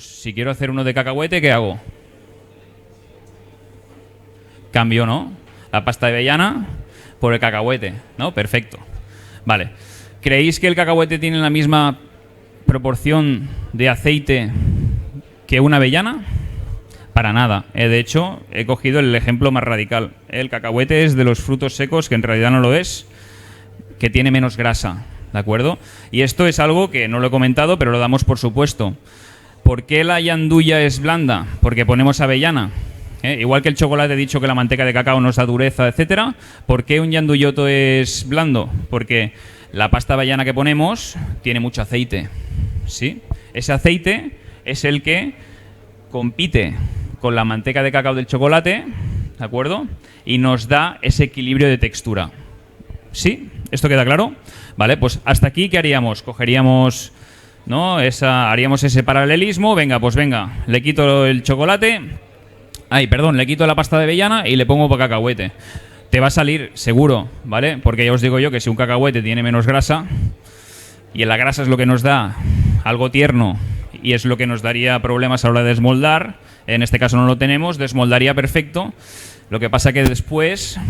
pues si quiero hacer uno de cacahuete, ¿qué hago? Cambio, ¿no? La pasta de avellana por el cacahuete, ¿no? Perfecto. Vale. ¿Creéis que el cacahuete tiene la misma proporción de aceite que una avellana? Para nada. De hecho, he cogido el ejemplo más radical. El cacahuete es de los frutos secos, que en realidad no lo es, que tiene menos grasa, ¿de acuerdo? Y esto es algo que no lo he comentado, pero lo damos por supuesto. ¿Por qué la llandulla es blanda? Porque ponemos avellana. Igual que el chocolate, he dicho que la manteca de cacao nos da dureza, etcétera. ¿Por qué un yandulloto es blando? Porque la pasta avellana que ponemos tiene mucho aceite, ¿sí? Ese aceite es el que compite con la manteca de cacao del chocolate, ¿de acuerdo? Y nos da ese equilibrio de textura. ¿Sí? ¿Esto queda claro? Vale, pues hasta aquí, ¿qué haríamos? Cogeríamos, ¿no? Haríamos ese paralelismo. Venga, pues venga, le quito el chocolate. Le quito la pasta de avellana y le pongo cacahuete. Te va a salir seguro, ¿vale? Porque ya os digo yo que si un cacahuete tiene menos grasa, y la grasa es lo que nos da algo tierno y es lo que nos daría problemas a la hora de desmoldar, en este caso no lo tenemos, desmoldaría perfecto. Lo que pasa que después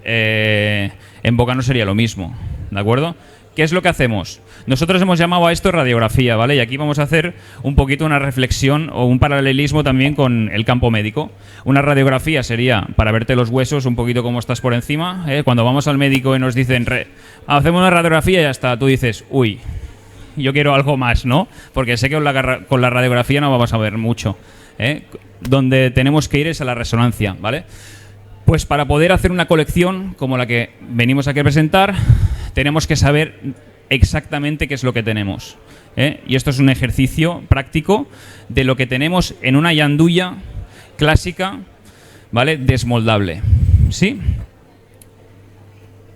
en boca no sería lo mismo, ¿de acuerdo? ¿Qué es lo que hacemos? Nosotros hemos llamado a esto radiografía, ¿vale? Y aquí vamos a hacer un poquito una reflexión o un paralelismo también con el campo médico. Una radiografía sería para verte los huesos, un poquito cómo estás por encima. Cuando vamos al médico y nos dicen, hacemos una radiografía y ya está, tú dices, uy, yo quiero algo más, ¿no? Porque sé que con la radiografía no vamos a ver mucho. Donde tenemos que ir es a la resonancia, ¿vale? Pues para poder hacer una colección como la que venimos aquí a presentar, tenemos que saber exactamente qué es lo que tenemos. Y esto es un ejercicio práctico de lo que tenemos en una llandulla clásica, ¿vale? Desmoldable. ¿Sí?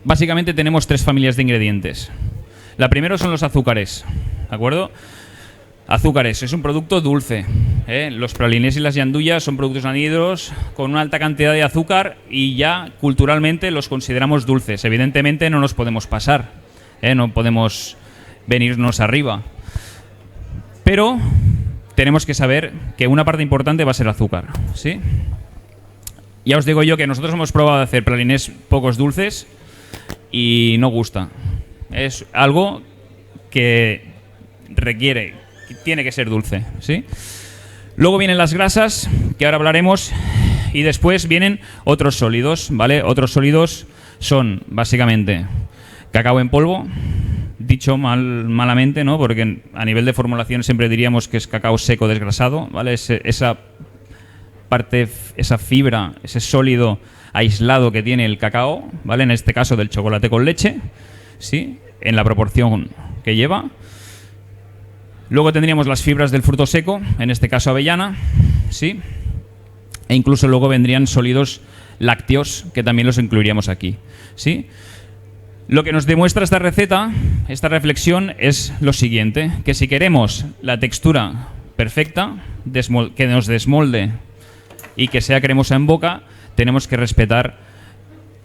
Básicamente tenemos 3 familias de ingredientes. La primera son los azúcares, ¿de acuerdo? Azúcares, es un producto dulce. Los pralinés y las yandullas son productos anhidros con una alta cantidad de azúcar y ya culturalmente los consideramos dulces. Evidentemente no nos podemos pasar, no podemos venirnos arriba. Pero tenemos que saber que una parte importante va a ser azúcar, ¿sí? Ya os digo yo que nosotros hemos probado de hacer pralinés pocos dulces y no gusta. Es algo que tiene que ser dulce, ¿sí? Luego vienen las grasas, que ahora hablaremos, y después vienen otros sólidos, ¿vale? Otros sólidos son, básicamente, cacao en polvo, dicho malamente, ¿no? Porque a nivel de formulación siempre diríamos que es cacao seco desgrasado, ¿vale? Esa parte, esa fibra, ese sólido aislado que tiene el cacao, ¿vale? En este caso del chocolate con leche, ¿sí? En la proporción que lleva. Luego tendríamos las fibras del fruto seco, en este caso avellana, ¿sí? E incluso luego vendrían sólidos lácteos, que también los incluiríamos aquí, ¿sí? Lo que nos demuestra esta receta, esta reflexión, es lo siguiente, que si queremos la textura perfecta, que nos desmolde y que sea cremosa en boca, tenemos que respetar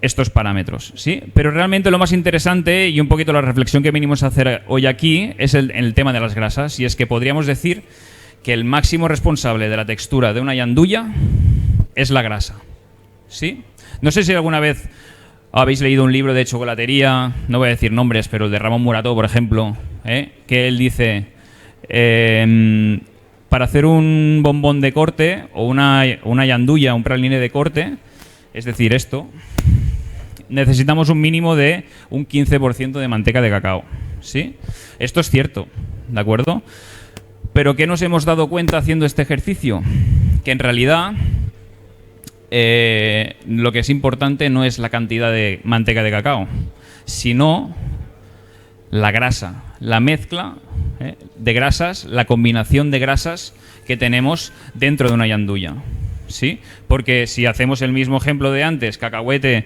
estos parámetros, ¿sí? Pero realmente lo más interesante y un poquito la reflexión que venimos a hacer hoy aquí es el tema de las grasas, y es que podríamos decir que el máximo responsable de la textura de una llandulla es la grasa, ¿sí? No sé si alguna vez habéis leído un libro de chocolatería, no voy a decir nombres, pero el de Ramón Morató, por ejemplo, que él dice, para hacer un bombón de corte o una llandulla, un praliné de corte, es decir, esto, necesitamos un mínimo de un 15% de manteca de cacao, ¿sí? Esto es cierto, ¿de acuerdo? Pero ¿qué nos hemos dado cuenta haciendo este ejercicio? Que en realidad lo que es importante no es la cantidad de manteca de cacao, sino la grasa, la mezcla de grasas, la combinación de grasas que tenemos dentro de una llandulla, ¿sí? Porque si hacemos el mismo ejemplo de antes, cacahuete,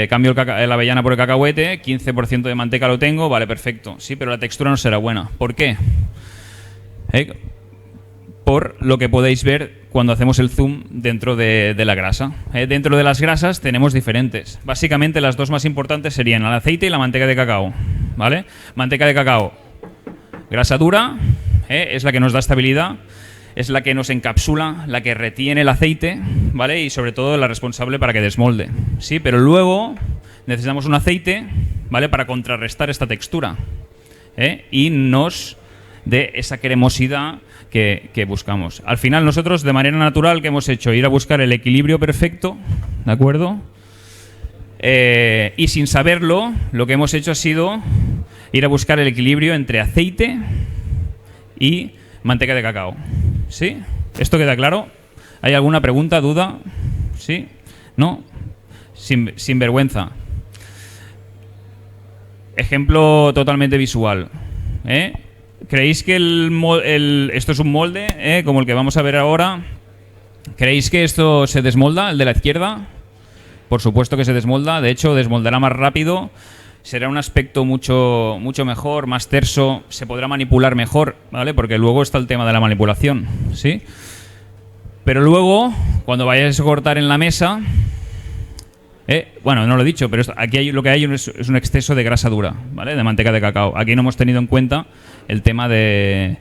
cambio la avellana por el cacahuete, 15% de manteca lo tengo, vale, perfecto. Sí, pero la textura no será buena. ¿Por qué? Por lo que podéis ver cuando hacemos el zoom dentro de la grasa. Dentro de las grasas tenemos diferentes. Básicamente las dos más importantes serían el aceite y la manteca de cacao, ¿vale? Manteca de cacao, grasa dura, es la que nos da estabilidad. es la que nos encapsula, la que retiene el aceite, ¿vale? Y sobre todo la responsable para que desmolde, ¿sí? Pero luego necesitamos un aceite, ¿vale? Para contrarrestar esta textura, y nos dé esa cremosidad que buscamos. Al final nosotros, de manera natural, ¿qué hemos hecho? Ir a buscar el equilibrio perfecto, ¿de acuerdo? Y sin saberlo, lo que hemos hecho ha sido ir a buscar el equilibrio entre aceite y manteca de cacao. ¿Sí? ¿Esto queda claro? ¿Hay alguna pregunta, duda? ¿Sí? ¿No? Sin vergüenza. Ejemplo totalmente visual. ¿Creéis que esto es un molde, como el que vamos a ver ahora? ¿Creéis que esto se desmolda, el de la izquierda? Por supuesto que se desmolda. De hecho, desmoldará más rápido. Será un aspecto mucho mejor, más terso. Se podrá manipular mejor, ¿vale? Porque luego está el tema de la manipulación, ¿sí? Pero luego, cuando vayáis a cortar en la mesa... bueno, no lo he dicho, pero aquí lo que hay es un exceso de grasa dura, ¿vale? De manteca de cacao. Aquí no hemos tenido en cuenta el tema del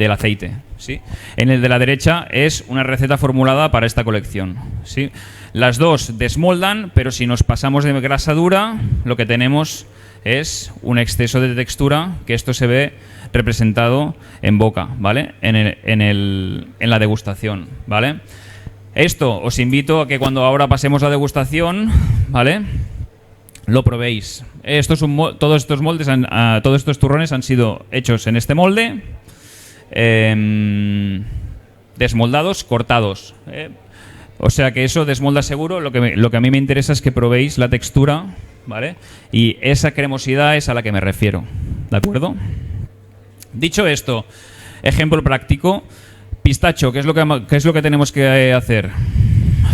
aceite, ¿sí? En el de la derecha es una receta formulada para esta colección, ¿sí? Las dos desmoldan, pero si nos pasamos de grasa dura, lo que tenemos es un exceso de textura, que esto se ve representado en boca, ¿vale? En la degustación, ¿vale? Esto os invito a que cuando ahora pasemos la degustación, ¿vale?, lo probéis. Todos estos moldes, todos estos turrones han sido hechos en este molde, desmoldados, cortados. O sea que eso desmolda seguro. Lo que a mí me interesa es que probéis la textura, ¿vale? Y esa cremosidad es a la que me refiero, ¿de acuerdo? Dicho esto, ejemplo práctico. Pistacho, ¿qué es lo que tenemos que hacer?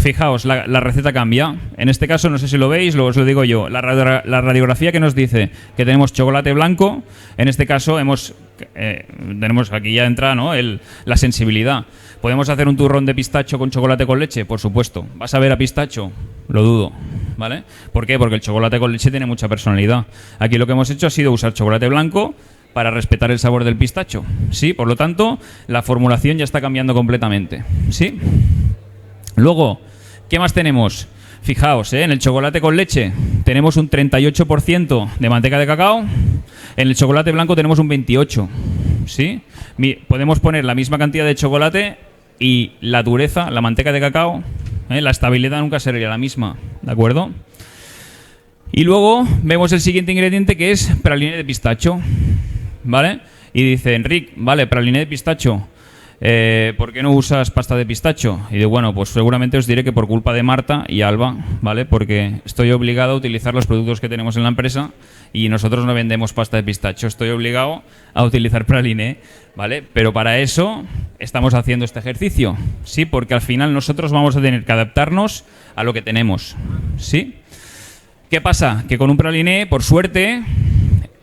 Fijaos, la receta cambia. En este caso, no sé si lo veis, luego os lo digo yo. La radiografía que nos dice que tenemos chocolate blanco, en este caso tenemos aquí ya entra, ¿no?, la sensibilidad. ¿Podemos hacer un turrón de pistacho con chocolate con leche? Por supuesto. ¿Vas a ver a pistacho? Lo dudo, ¿vale? ¿Por qué? Porque el chocolate con leche tiene mucha personalidad. Aquí lo que hemos hecho ha sido usar chocolate blanco para respetar el sabor del pistacho, ¿sí? Por lo tanto, la formulación ya está cambiando completamente, ¿sí? Luego, ¿qué más tenemos? Fijaos, en el chocolate con leche tenemos un 38% de manteca de cacao, en el chocolate blanco tenemos un 28%, ¿sí? Podemos poner la misma cantidad de chocolate y la dureza, la manteca de cacao, la estabilidad nunca sería la misma, ¿de acuerdo? Y luego vemos el siguiente ingrediente, que es praliné de pistacho, ¿vale? Y dice Enric, vale, praliné de pistacho, ¿por qué no usas pasta de pistacho? Y digo, bueno, pues seguramente os diré que por culpa de Marta y Alba, ¿vale? Porque estoy obligado a utilizar los productos que tenemos en la empresa y nosotros no vendemos pasta de pistacho. Estoy obligado a utilizar praliné, ¿vale? Pero para eso estamos haciendo este ejercicio, ¿sí? Porque al final nosotros vamos a tener que adaptarnos a lo que tenemos, ¿sí? ¿Qué pasa? Que con un praliné, por suerte...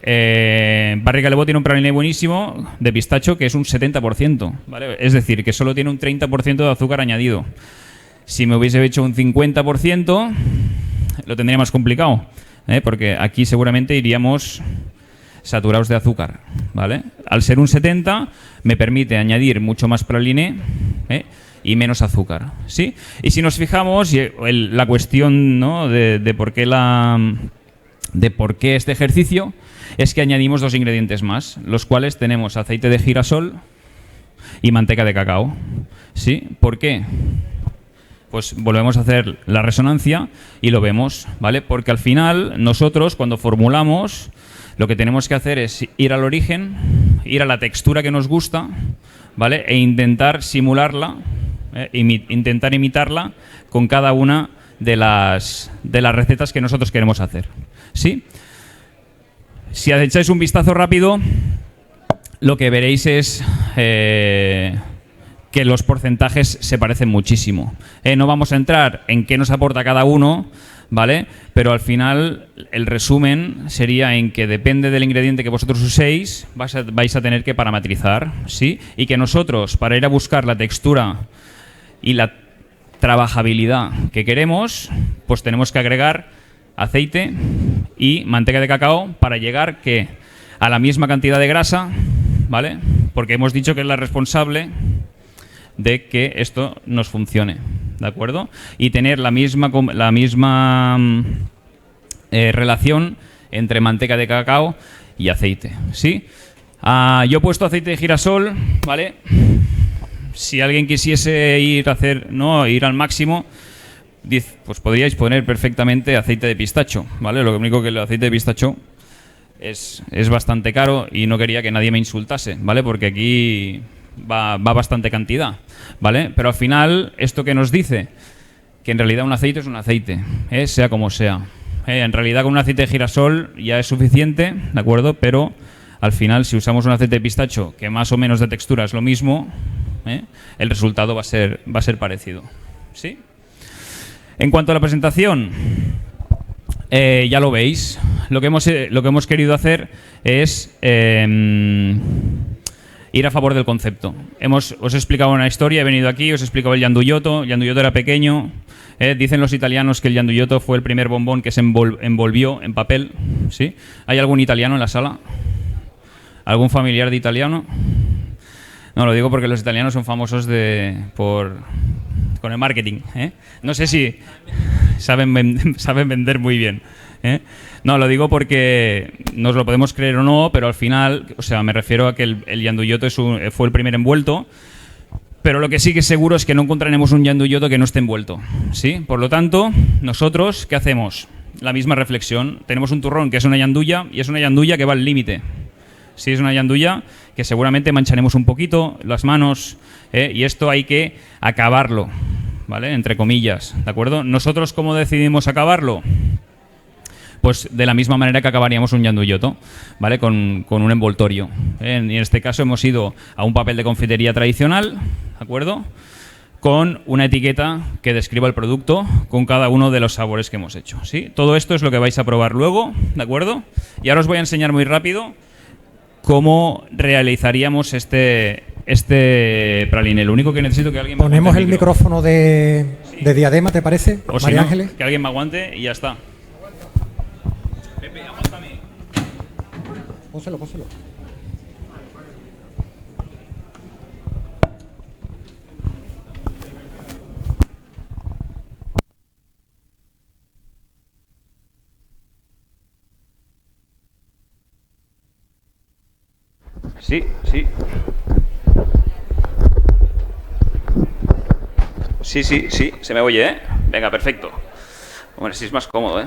Barry Callebaut tiene un praliné buenísimo de pistacho que es un 70%, ¿vale? Es decir, que solo tiene un 30% de azúcar añadido. Si me hubiese hecho un 50%, lo tendría más complicado, porque aquí seguramente iríamos saturados de azúcar, ¿vale? Al ser un 70, me permite añadir mucho más praliné, y menos azúcar, ¿sí? Y si nos fijamos, la cuestión, ¿no?, de por qué este ejercicio es que añadimos dos ingredientes más, los cuales tenemos aceite de girasol y manteca de cacao, ¿sí? ¿Por qué? Pues volvemos a hacer la resonancia y lo vemos, ¿vale? Porque al final nosotros, cuando formulamos, lo que tenemos que hacer es ir al origen, ir a la textura que nos gusta, ¿vale? E intentar simularla, intentar imitarla con cada una de las recetas que nosotros queremos hacer, ¿sí? Si echáis un vistazo rápido, lo que veréis es que los porcentajes se parecen muchísimo. No vamos a entrar en qué nos aporta cada uno, ¿vale? Pero al final el resumen sería en que depende del ingrediente que vosotros uséis, vais a tener que parametrizar, ¿sí? Y que nosotros, para ir a buscar la textura y la trabajabilidad que queremos, pues tenemos que agregar aceite y manteca de cacao para llegar a la misma cantidad de grasa, ¿vale? Porque hemos dicho que es la responsable de que esto nos funcione, ¿de acuerdo? Y tener la misma relación entre manteca de cacao y aceite, ¿sí? Yo he puesto aceite de girasol, ¿vale? Si alguien quisiese ir al máximo, pues podríais poner perfectamente aceite de pistacho, ¿vale? Lo único que el aceite de pistacho es bastante caro y no quería que nadie me insultase, ¿vale? Porque aquí va bastante cantidad, ¿vale? Pero al final, ¿esto qué nos dice? Que en realidad un aceite es un aceite, sea como sea. En realidad con un aceite de girasol ya es suficiente, ¿de acuerdo? Pero al final, si usamos un aceite de pistacho, que más o menos de textura es lo mismo, el resultado va a ser parecido, ¿sí? En cuanto a la presentación, ya lo veis. Lo que hemos querido hacer es ir a favor del concepto. Os he explicado una historia, he venido aquí, os he explicado el Yanduyotto. El Yanduyotto era pequeño. Dicen los italianos que el Yanduyotto fue el primer bombón que se envolvió en papel, ¿sí? ¿Hay algún italiano en la sala? ¿Algún familiar de italiano? No, lo digo porque los italianos son famosos con el marketing, No sé si saben vender muy bien, No, lo digo porque nos lo podemos creer o no, pero al final, o sea, me refiero a que el Yanduyotto fue el primer envuelto, pero lo que sí que es seguro es que no encontraremos un Yanduyotto que no esté envuelto, ¿sí? Por lo tanto, nosotros, ¿qué hacemos? La misma reflexión. Tenemos un turrón que es una yandulla y es una yandulla que va al límite. Sí, es una yandulla que seguramente mancharemos un poquito las manos, y esto hay que acabarlo, ¿vale? Entre comillas, ¿de acuerdo? ¿Nosotros cómo decidimos acabarlo? Pues de la misma manera que acabaríamos un Yanduyotto, ¿vale? Con un envoltorio. Y en este caso hemos ido a un papel de confitería tradicional, ¿de acuerdo? Con una etiqueta que describa el producto con cada uno de los sabores que hemos hecho, ¿sí? Todo esto es lo que vais a probar luego, ¿de acuerdo? Y ahora os voy a enseñar muy rápido cómo realizaríamos este praline. Lo único que necesito que alguien... Ponemos el micrófono de diadema, ¿te parece, o María si Ángeles? No, que alguien me aguante y ya está. Pepe, aguántame. Pónselo. Sí. Sí, se me oye, ¿eh? Venga, perfecto. Bueno, sí es más cómodo, ¿eh?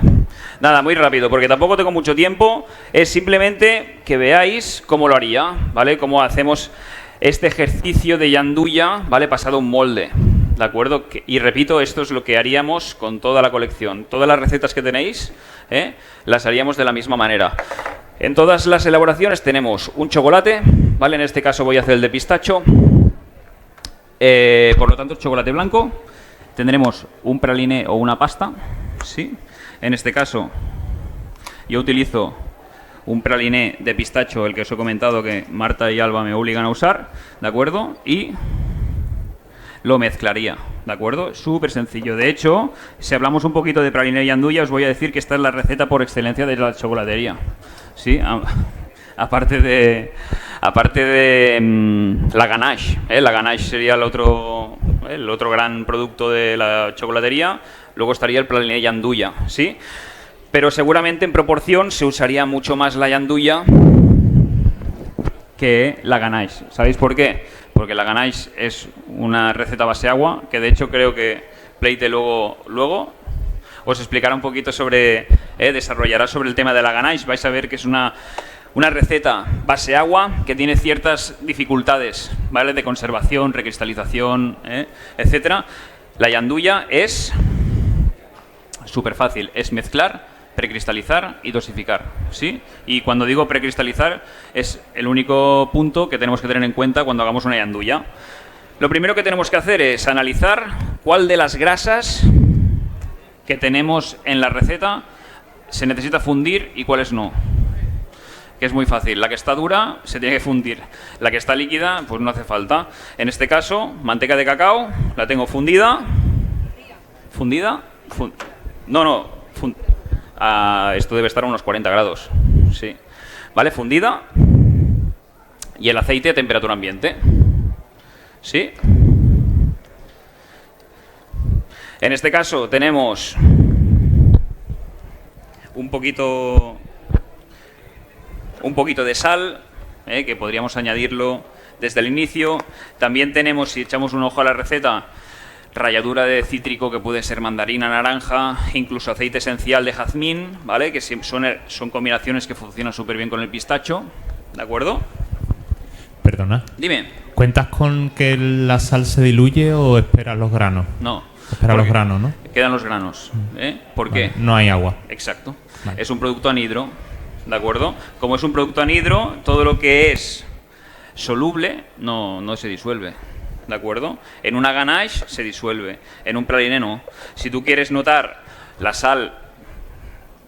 Nada, muy rápido, porque tampoco tengo mucho tiempo. Es simplemente que veáis cómo lo haría, ¿vale? Cómo hacemos este ejercicio de yandulla, ¿vale? Pasado a un molde, ¿de acuerdo? Y repito, esto es lo que haríamos con toda la colección. Todas las recetas que tenéis, las haríamos de la misma manera. En todas las elaboraciones tenemos un chocolate, ¿vale? En este caso voy a hacer el de pistacho. Por lo tanto, chocolate blanco. Tendremos un praline o una pasta, ¿sí? En este caso, yo utilizo un praline de pistacho, el que os he comentado que Marta y Alba me obligan a usar, ¿de acuerdo? Y lo mezclaría, ¿de acuerdo? Súper sencillo. De hecho, si hablamos un poquito de praline y yandulla, os voy a decir que esta es la receta por excelencia de la chocolatería, ¿sí? Aparte de la ganache, La ganache sería el otro gran producto de la chocolatería. Luego estaría el praline yandulla, ¿sí? Pero seguramente en proporción se usaría mucho más la yandulla que la ganache. ¿Sabéis por qué? Porque la ganache es una receta base agua, que de hecho creo que Pleite luego os explicará un poquito desarrollará sobre el tema de la ganache. Vais a ver que es una receta base agua que tiene ciertas dificultades, ¿vale? De conservación, recristalización, etcétera. La yandulla es súper fácil, es mezclar, precristalizar y dosificar, ¿sí? Y cuando digo precristalizar es el único punto que tenemos que tener en cuenta cuando hagamos una yandulla. Lo primero que tenemos que hacer es analizar cuál de las grasas que tenemos en la receta se necesita fundir y cuáles no. Que es muy fácil. La que está dura se tiene que fundir. La que está líquida, pues no hace falta. En este caso, manteca de cacao, la tengo fundida. ¿Fundida? Esto debe estar a unos 40 grados. Sí. ¿Vale? Fundida. Y el aceite a temperatura ambiente. ¿Sí? En este caso tenemos un poquito de sal, que podríamos añadirlo desde el inicio. También tenemos, si echamos un ojo a la receta, ralladura de cítrico que puede ser mandarina, naranja, incluso aceite esencial de jazmín, ¿vale? Que son combinaciones que funcionan súper bien con el pistacho, ¿de acuerdo? Perdona. Dime. ¿Cuentas con que la sal se diluye o esperas los granos? No. Espera los granos, ¿no? Quedan los granos. ¿Por qué? Vale, no hay agua. Exacto. Vale. Es un producto anhidro, ¿de acuerdo? Como es un producto anhidro, todo lo que es soluble no se disuelve, ¿de acuerdo? En una ganache se disuelve, en un praliné no. Si tú quieres notar la sal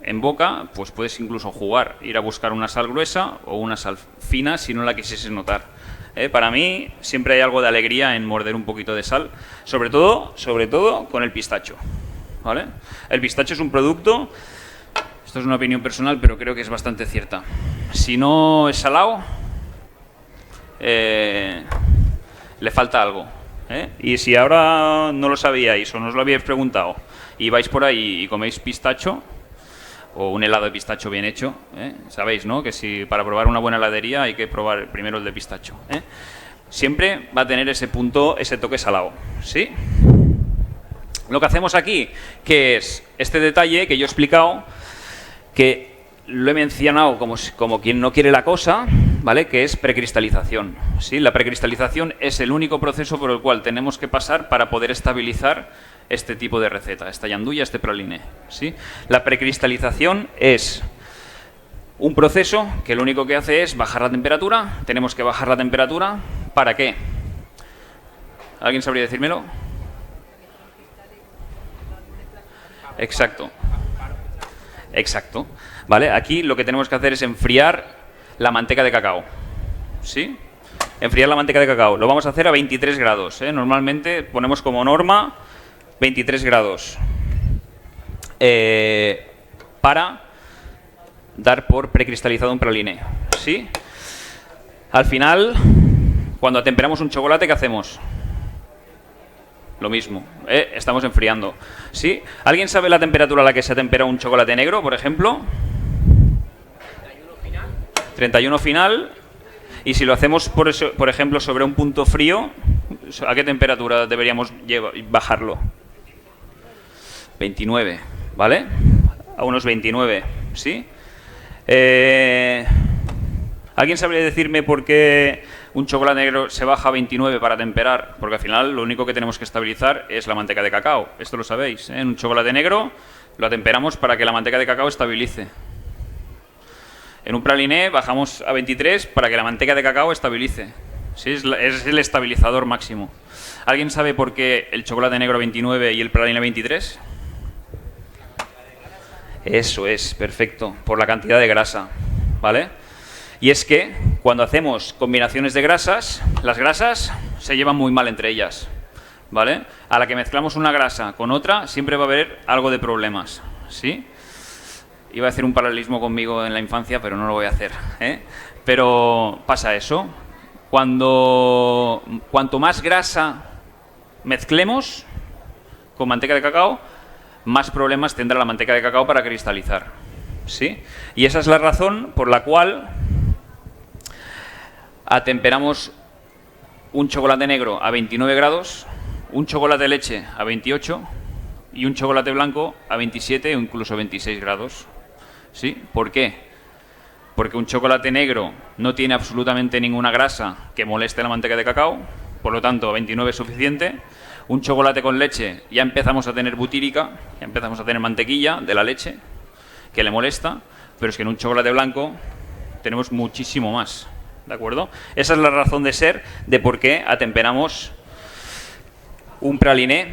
en boca, pues puedes incluso jugar, ir a buscar una sal gruesa o una sal fina si no la quisieses notar. Para mí siempre hay algo de alegría en morder un poquito de sal, sobre todo con el pistacho, ¿vale? El pistacho es un producto, esto es una opinión personal, pero creo que es bastante cierta. Si no es salado, le falta algo, y si ahora no lo sabíais o no os lo habíais preguntado y vais por ahí y coméis pistacho o un helado de pistacho bien hecho, sabéis, ¿no? Que si para probar una buena heladería hay que probar primero el de pistacho, siempre va a tener ese punto, ese toque salado, ¿sí? Lo que hacemos aquí, que es este detalle que yo he explicado, que lo he mencionado como quien no quiere la cosa, ¿vale? Que es precristalización, ¿sí? La precristalización es el único proceso por el cual tenemos que pasar para poder estabilizar este tipo de receta, esta yanduya, este praliné, ¿sí? La precristalización es un proceso que lo único que hace es bajar la temperatura. Tenemos que bajar la temperatura, ¿para qué? ¿Alguien sabría decírmelo? Exacto. Exacto. ¿Vale? Aquí lo que tenemos que hacer es enfriar la manteca de cacao, ¿sí? Enfriar la manteca de cacao. Lo vamos a hacer a 23 grados, ¿eh? Normalmente ponemos como norma 23 grados. Para dar por precristalizado un praliné, ¿sí? Al final, cuando atemperamos un chocolate, ¿qué hacemos? Lo mismo, estamos enfriando, ¿sí? ¿Alguien sabe la temperatura a la que se atempera un chocolate negro, por ejemplo? 31 final. Y si lo hacemos, por ejemplo, sobre un punto frío, ¿a qué temperatura deberíamos bajarlo? 29, ¿vale? A unos 29, ¿sí? ¿Alguien sabría decirme por qué un chocolate negro se baja a 29 para temperar? Porque al final lo único que tenemos que estabilizar es la manteca de cacao. Esto lo sabéis, ¿eh? En un chocolate negro lo atemperamos para que la manteca de cacao estabilice. En un praliné bajamos a 23 para que la manteca de cacao estabilice. ¿Sí? Es el estabilizador máximo. ¿Alguien sabe por qué el chocolate negro 29 y el praliné 23? Eso es, perfecto, por la cantidad de grasa, ¿vale? Y es que cuando hacemos combinaciones de grasas, las grasas se llevan muy mal entre ellas, ¿vale? A la que mezclamos una grasa con otra, siempre va a haber algo de problemas, ¿sí? Iba a hacer un paralelismo conmigo en la infancia, pero no lo voy a hacer, ¿eh? Pero pasa eso. Cuanto más grasa mezclemos con manteca de cacao, más problemas tendrá la manteca de cacao para cristalizar, ¿sí? Y esa es la razón por la cual atemperamos un chocolate negro a 29 grados, un chocolate de leche a 28 y un chocolate blanco a 27 o incluso 26 grados, ¿sí? ¿Por qué? Porque un chocolate negro no tiene absolutamente ninguna grasa que moleste la manteca de cacao, por lo tanto 29 es suficiente. Un chocolate con leche ya empezamos a tener butírica, ya empezamos a tener mantequilla de la leche que le molesta, pero es que en un chocolate blanco tenemos muchísimo más, ¿de acuerdo? Esa es la razón de ser de por qué atemperamos un praliné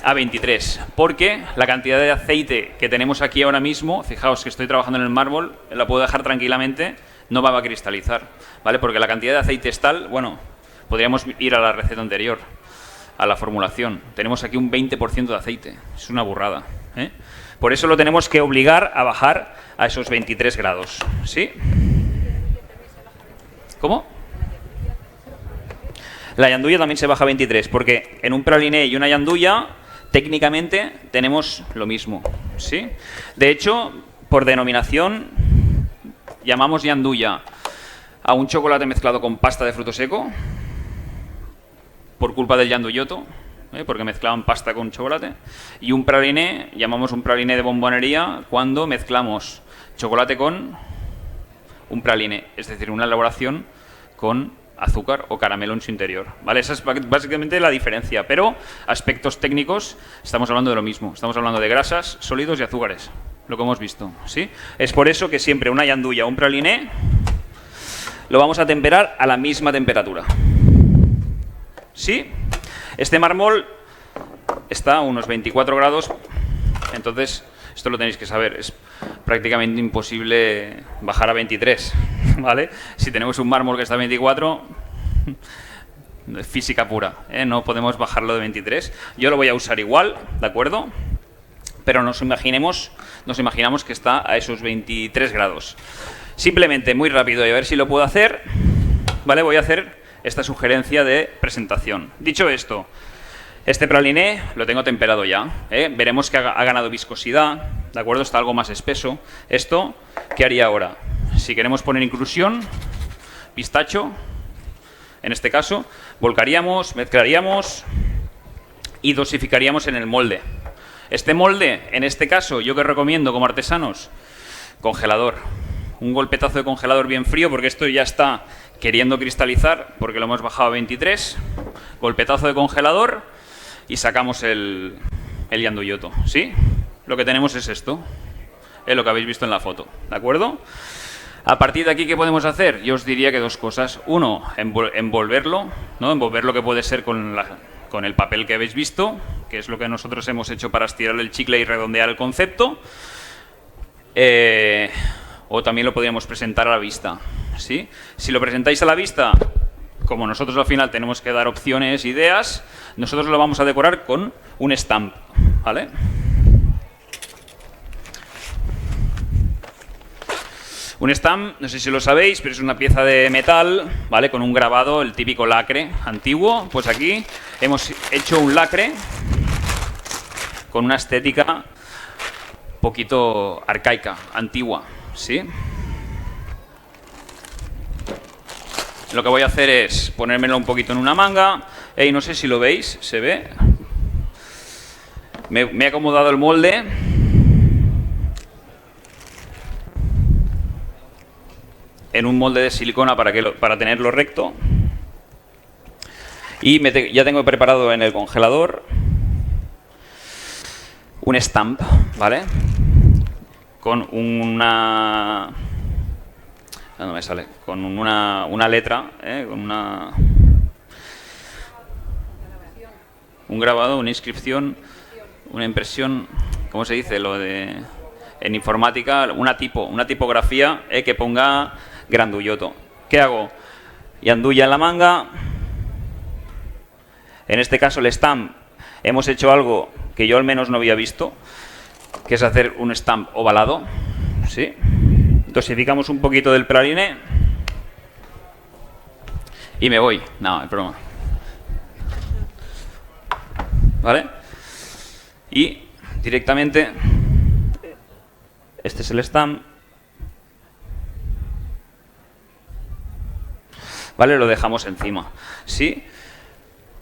a 23, porque la cantidad de aceite que tenemos aquí ahora mismo, fijaos que estoy trabajando en el mármol, la puedo dejar tranquilamente, no va a cristalizar, ¿vale? Porque la cantidad de aceite es tal, bueno, podríamos ir a la receta anterior, a la formulación. Tenemos aquí un 20% de aceite, es una burrada, ¿eh? Por eso lo tenemos que obligar a bajar a esos 23 grados, ¿sí? ¿Cómo? La yanduya también se baja a 23, porque en un praliné y una yanduya técnicamente tenemos lo mismo, ¿sí? De hecho, por denominación, llamamos yanduya a un chocolate mezclado con pasta de fruto seco, por culpa del yanduyoto, porque mezclaban pasta con chocolate, y un praliné, llamamos un praliné de bombonería cuando mezclamos chocolate con un praliné, es decir, una elaboración con azúcar o caramelo en su interior, ¿vale? Esa es básicamente la diferencia, pero aspectos técnicos estamos hablando de lo mismo, estamos hablando de grasas, sólidos y azúcares, lo que hemos visto, ¿sí? Es por eso que siempre una yanduya o un praliné lo vamos a temperar a la misma temperatura, ¿sí? Este mármol está a unos 24 grados, entonces esto lo tenéis que saber, es prácticamente imposible bajar a 23, ¿vale? Si tenemos un mármol que está a 24, física pura, no podemos bajarlo de 23. Yo lo voy a usar igual, ¿de acuerdo? Pero nos imaginamos que está a esos 23 grados. Simplemente, muy rápido, y a ver si lo puedo hacer, ¿vale? Voy a hacer esta sugerencia de presentación. Dicho esto, este praliné lo tengo temperado ya, veremos que ha ganado viscosidad, ¿de acuerdo? Está algo más espeso. Esto, ¿qué haría ahora? Si queremos poner inclusión, pistacho, en este caso, volcaríamos, mezclaríamos y dosificaríamos en el molde. Este molde, en este caso, yo que recomiendo como artesanos, congelador. Un golpetazo de congelador bien frío, porque esto ya está queriendo cristalizar, porque lo hemos bajado a 23. Golpetazo de congelador y sacamos el yanduyoto, ¿sí? Lo que tenemos es esto, es lo que habéis visto en la foto, ¿de acuerdo? A partir de aquí, ¿qué podemos hacer? Yo os diría que dos cosas. Uno, envolverlo, ¿no? Envolverlo, que puede ser con el papel que habéis visto, que es lo que nosotros hemos hecho para estirar el chicle y redondear el concepto. O también lo podríamos presentar a la vista, ¿sí? Si lo presentáis a la vista, como nosotros al final tenemos que dar opciones, ideas, nosotros lo vamos a decorar con un stamp, ¿vale? Un stamp, no sé si lo sabéis, pero es una pieza de metal, ¿vale? Con un grabado, el típico lacre antiguo. Pues aquí hemos hecho un lacre con una estética un poquito arcaica, antigua, ¿sí? Lo que voy a hacer es ponérmelo un poquito en una manga. Y no sé si lo veis, ¿se ve? Me he acomodado el molde. En un molde de silicona para tenerlo recto. Y ya tengo preparado en el congelador un stamp, ¿vale? Con una... No me sale. Con una letra, con un grabado, una inscripción, una impresión, ¿cómo se dice? Lo de... En informática, una tipografía que ponga Granduyoto. ¿Qué hago? Yanduya en la manga. En este caso el stamp, hemos hecho algo que yo al menos no había visto, que es hacer un stamp ovalado, ¿sí? Dosificamos un poquito del praliné y me voy. No, es broma. ¿Vale? Y directamente, este es el stamp. ¿Vale? Lo dejamos encima, ¿sí?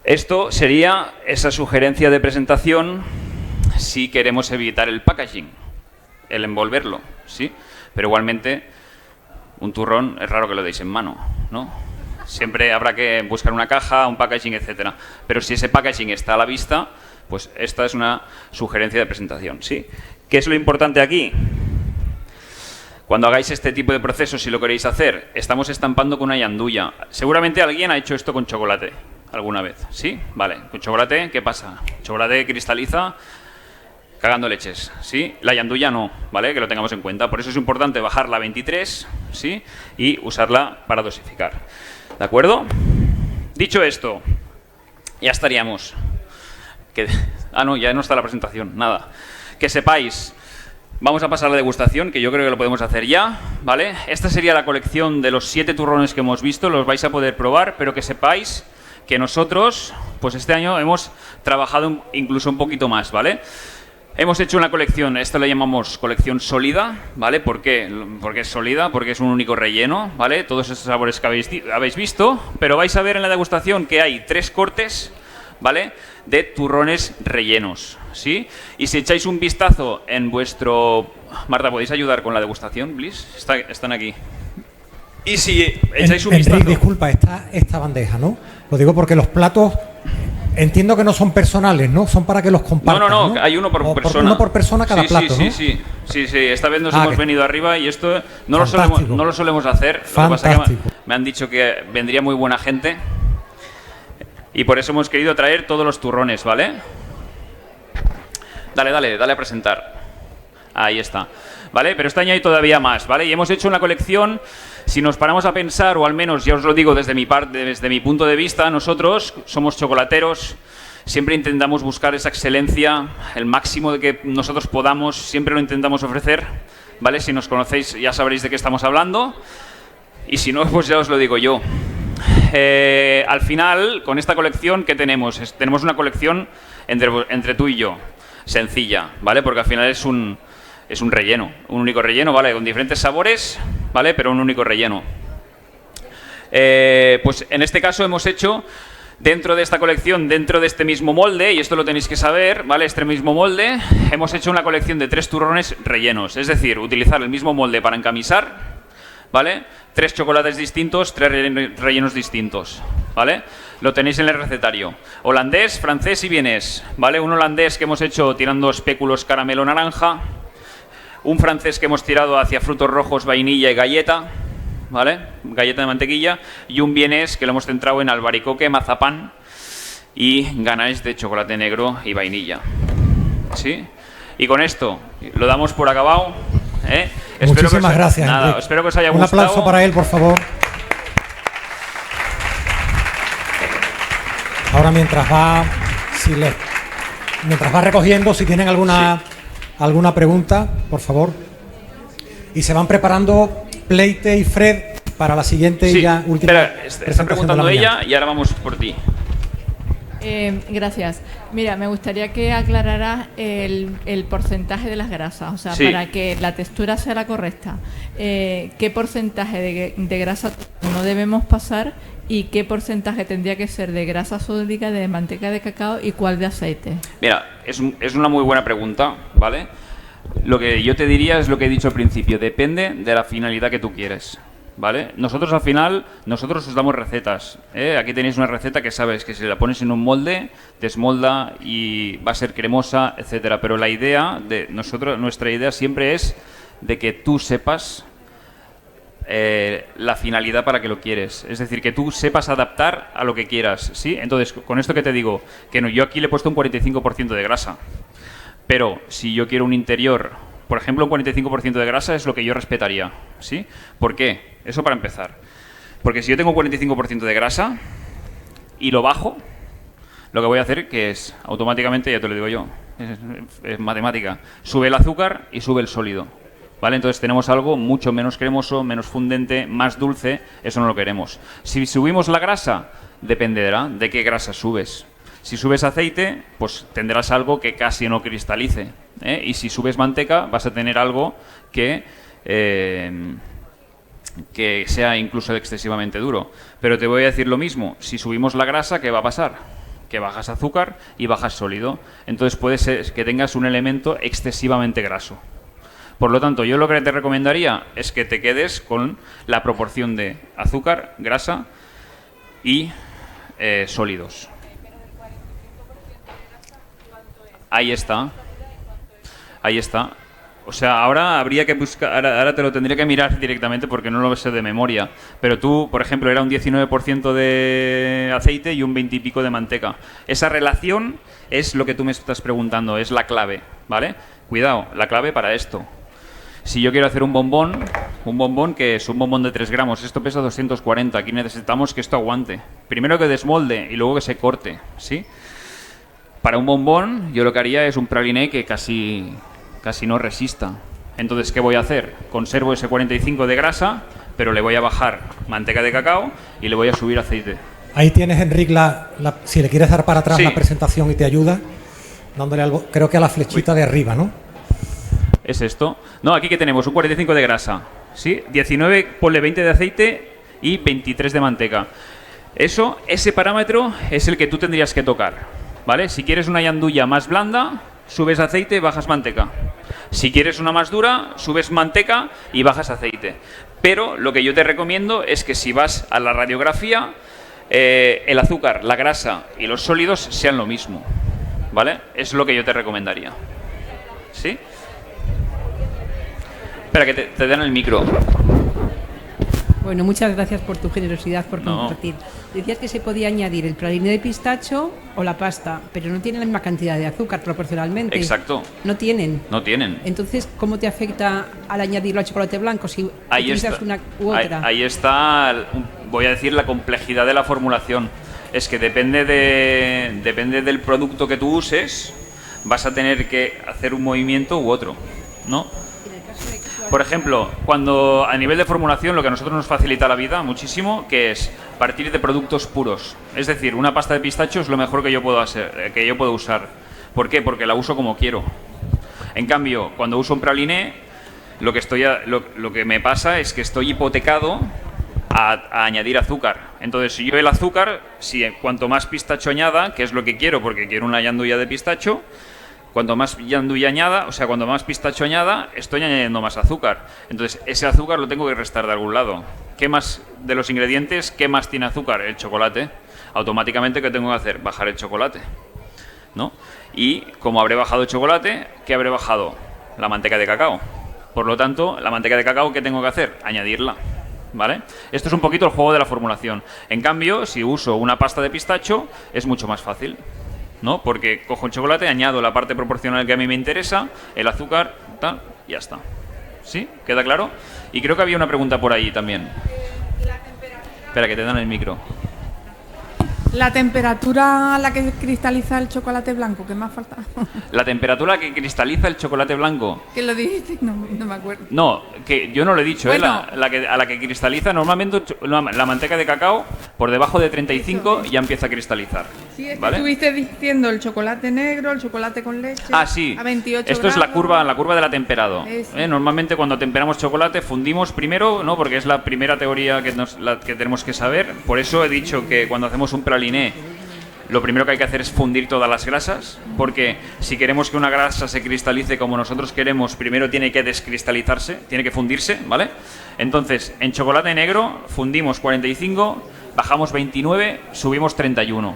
Esto sería esa sugerencia de presentación si queremos evitar el packaging, el envolverlo, ¿sí? Pero igualmente, un turrón es raro que lo deis en mano, ¿no? Siempre habrá que buscar una caja, un packaging, etcétera. Pero si ese packaging está a la vista, pues esta es una sugerencia de presentación, ¿sí? ¿Qué es lo importante aquí? Cuando hagáis este tipo de procesos, si lo queréis hacer, estamos estampando con una yanduya. Seguramente alguien ha hecho esto con chocolate alguna vez, ¿sí? Vale, con chocolate, ¿qué pasa? El chocolate cristaliza cagando leches, ¿sí? La yanduya no, ¿vale? Que lo tengamos en cuenta. Por eso es importante bajarla a 23, ¿sí? Y usarla para dosificar, ¿de acuerdo? Dicho esto, ya estaríamos. No, ya no está la presentación, nada. Que sepáis, vamos a pasar a la degustación, que yo creo que lo podemos hacer ya, ¿vale? Esta sería la colección de los 7 turrones que hemos visto, los vais a poder probar, pero que sepáis que nosotros, pues este año hemos trabajado incluso un poquito más, ¿vale? Hemos hecho una colección, esta la llamamos colección sólida, ¿vale? ¿Por qué? Porque es sólida, porque es un único relleno, ¿vale? Todos esos sabores que habéis visto, pero vais a ver en la degustación que hay 3 cortes, ¿vale? De turrones rellenos, ¿sí? Y si echáis un vistazo en vuestro... Marta, ¿podéis ayudar con la degustación, please? Están aquí. Y si echáis un vistazo... Enrique, disculpa, esta bandeja, ¿no? Lo digo porque los platos... Entiendo que no son personales, ¿no? Son para que los compartan, No, hay uno por persona. Uno por persona cada plato, ¿no? Sí. Esta vez nos hemos venido arriba y esto no lo solemos hacer. Lo que pasa es que me han dicho que vendría muy buena gente y por eso hemos querido traer todos los turrones, ¿vale? Dale a presentar. Ahí está. ¿Vale? Pero este año hay todavía más, ¿vale? Y hemos hecho una colección, si nos paramos a pensar, o al menos ya os lo digo desde mi punto de vista, nosotros somos chocolateros, siempre intentamos buscar esa excelencia, el máximo de que nosotros podamos, siempre lo intentamos ofrecer, ¿vale? Si nos conocéis ya sabréis de qué estamos hablando, y si no, pues ya os lo digo yo. Al final, con esta colección, ¿qué tenemos? Tenemos una colección entre tú y yo, sencilla, ¿vale? Porque al final es un relleno, un único relleno, ¿vale? Con diferentes sabores, ¿vale? Pero un único relleno. Pues en este caso hemos hecho, dentro de esta colección, dentro de este mismo molde, y esto lo tenéis que saber, ¿vale? Este mismo molde, hemos hecho una colección de 3 turrones rellenos. Es decir, utilizar el mismo molde para encamisar, ¿vale? 3 chocolates distintos, 3 rellenos distintos, ¿vale? Lo tenéis en el recetario. Holandés, francés y vienés, ¿vale? Un holandés que hemos hecho tirando espéculos caramelo naranja. Un francés que hemos tirado hacia frutos rojos, vainilla y galleta, ¿vale? Galleta de mantequilla. Y un vienés que lo hemos centrado en albaricoque, mazapán y ganache de chocolate negro y vainilla. ¿Sí? Y con esto lo damos por acabado. Muchísimas gracias. Nada, espero que os haya gustado. Un aplauso para él, por favor. Ahora mientras va recogiendo, si tienen alguna pregunta, por favor. Y se van preparando Pleite y Fred para la siguiente y ya última. Espera, está preguntando ella y ahora vamos por ti. Gracias. Mira, me gustaría que aclararas el porcentaje de las grasas, o sea, para que la textura sea la correcta. ¿Qué porcentaje de grasa no debemos pasar y qué porcentaje tendría que ser de grasa sódica, de manteca de cacao y cuál de aceite? Mira, es una muy buena pregunta, ¿vale? Lo que yo te diría es lo que he dicho al principio, depende de la finalidad que tú quieres, ¿vale? Nosotros al final, os damos recetas, ¿eh? Aquí tenéis una receta que sabes que si la pones en un molde, desmolda y va a ser cremosa, etcétera. Pero la idea de nuestra idea siempre es de que tú sepas la finalidad para que lo quieres. Es decir, que tú sepas adaptar a lo que quieras, ¿sí? Entonces, con esto que te digo, que no, yo aquí le he puesto un 45% de grasa. Pero si yo quiero un interior, por ejemplo, un 45% de grasa es lo que yo respetaría, ¿sí? ¿Por qué? Eso para empezar. Porque si yo tengo un 45% de grasa y lo bajo, lo que voy a hacer que es, automáticamente, ya te lo digo yo, es matemática, sube el azúcar y sube el sólido, ¿vale? Entonces tenemos algo mucho menos cremoso, menos fundente, más dulce, eso no lo queremos. Si subimos la grasa, dependerá de qué grasa subes. Si subes aceite, pues tendrás algo que casi no cristalice, ¿eh? Y si subes manteca, vas a tener algo que sea incluso excesivamente duro. Pero te voy a decir lo mismo, si subimos la grasa, ¿qué va a pasar? Que bajas azúcar y bajas sólido. Entonces puede ser que tengas un elemento excesivamente graso. Por lo tanto, yo lo que te recomendaría es que te quedes con la proporción de azúcar, grasa y sólidos. Ahí está. O sea, ahora habría que buscar, ahora te lo tendría que mirar directamente porque no lo sé de memoria. Pero tú, por ejemplo, era un 19% de aceite y un 20 y pico de manteca. Esa relación es lo que tú me estás preguntando, es la clave, ¿vale? Cuidado, la clave para esto. Si yo quiero hacer un bombón que es un bombón de 3 gramos, esto pesa 240, aquí necesitamos que esto aguante. Primero que desmolde y luego que se corte, ¿sí? Para un bombón, yo lo que haría es un praliné que casi no resista. Entonces, ¿qué voy a hacer? Conservo ese 45 de grasa, pero le voy a bajar manteca de cacao y le voy a subir aceite. Ahí tienes, Enric, si le quieres dar para atrás Sí. la presentación y te ayuda, dándole algo, creo que a la flechita de arriba, ¿no? Es esto. No, aquí que tenemos un 45 de grasa, ¿sí? 19, ponle 20 de aceite y 23 de manteca. Ese parámetro es el que tú tendrías que tocar, ¿vale? Si quieres una yandulla más blanda, subes aceite, bajas manteca. Si quieres una más dura, subes manteca y bajas aceite. Pero lo que yo te recomiendo es que si vas a la radiografía, el azúcar, la grasa y los sólidos sean lo mismo, ¿vale? Es lo que yo te recomendaría. ¿Sí? Espera, que te dan el micro. Bueno, muchas gracias por tu generosidad, por No. compartir. Decías que se podía añadir el praliné de pistacho o la pasta, pero no tienen la misma cantidad de azúcar proporcionalmente. Exacto. No tienen. No tienen. Entonces, ¿cómo te afecta al añdirlo al chocolate blanco si Ahí utilizas está. una u otra? Ahí está, voy a decir, la complejidad de la formulación. Es que depende del producto que tú uses, vas a tener que hacer un movimiento u otro, ¿no? Por ejemplo, cuando a nivel de formulación lo que a nosotros nos facilita la vida muchísimo, que es partir de productos puros. Es decir, una pasta de pistacho es lo mejor que yo puedo usar. ¿Por qué? Porque la uso como quiero. En cambio, cuando uso un praliné, lo que me pasa es que estoy hipotecado a añadir azúcar. Entonces, si yo el azúcar, cuanto más pistacho añada, que es lo que quiero, porque quiero una yandulla de pistacho, cuanto más yandulla añada, o sea, cuanto más pistacho añada, estoy añadiendo más azúcar. Entonces, ese azúcar lo tengo que restar de algún lado. ¿Qué más de los ingredientes, qué más tiene azúcar? El chocolate. Automáticamente, ¿qué tengo que hacer? Bajar el chocolate, ¿no? Y como habré bajado el chocolate, ¿qué habré bajado? La manteca de cacao. Por lo tanto, la manteca de cacao, ¿qué tengo que hacer? Añadirla, ¿vale? Esto es un poquito el juego de la formulación. En cambio, si uso una pasta de pistacho, es mucho más fácil, ¿no? Porque cojo el chocolate, añado la parte proporcional que a mí me interesa, el azúcar, tal, y ya está. ¿Sí? ¿Queda claro? Y creo que había una pregunta por ahí también. Espera, que te dan el micro. La temperatura a la que cristaliza el chocolate blanco, ¿qué más falta? La temperatura que cristaliza el chocolate blanco. ¿Qué lo dijiste? No me acuerdo. No, que yo no lo he dicho, Bueno. a la que cristaliza normalmente la manteca de cacao por debajo de 35 ya empieza a cristalizar. Sí, es que ¿vale? estuviste diciendo el chocolate negro, el chocolate con leche. Ah, sí. A 28 Esto es la curva del atemperado. Eso. Normalmente cuando temperamos chocolate fundimos primero, ¿no? Porque es la primera teoría que tenemos que saber. Por eso he dicho que cuando hacemos un praliné, lo primero que hay que hacer es fundir todas las grasas, porque si queremos que una grasa se cristalice como nosotros queremos, primero tiene que descristalizarse, tiene que fundirse, ¿vale? Entonces, en chocolate negro fundimos 45, bajamos 29, subimos 31,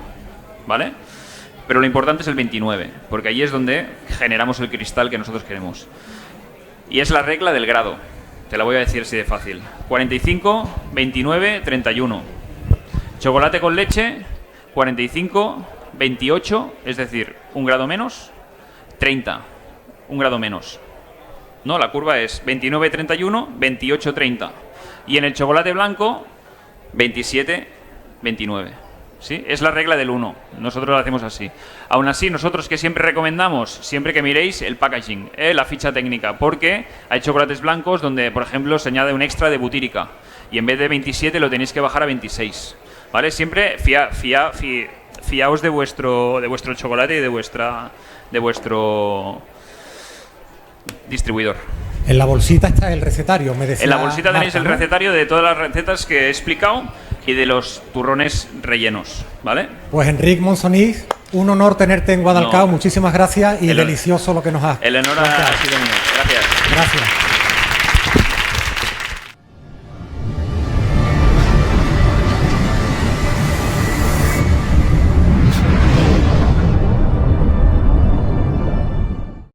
¿vale? Pero lo importante es el 29, porque ahí es donde generamos el cristal que nosotros queremos. Y es la regla del grado, te la voy a decir así de fácil. 45, 29, 31. Chocolate con leche, 45, 28, es decir, un grado menos, 30, un grado menos. No, la curva es 29, 31, 28, 30. Y en el chocolate blanco, 27, 29. ¿Sí? Es la regla del 1. Nosotros lo hacemos así. Aún así, nosotros que siempre recomendamos, siempre que miréis el packaging, la ficha técnica, porque hay chocolates blancos donde, por ejemplo, se añade un extra de butírica y en vez de 27 lo tenéis que bajar a 26. ¿Vale? Siempre fiaos de vuestro chocolate y de vuestro distribuidor. En la bolsita está el recetario, me decía En la bolsita tenéis Marta, el ¿no? recetario de todas las recetas que he explicado y de los turrones rellenos, ¿vale? Pues Enric Monsonís, un honor tenerte en Guadalcao, No. muchísimas gracias y delicioso lo que nos has El honor ha sido mío. Gracias. Gracias.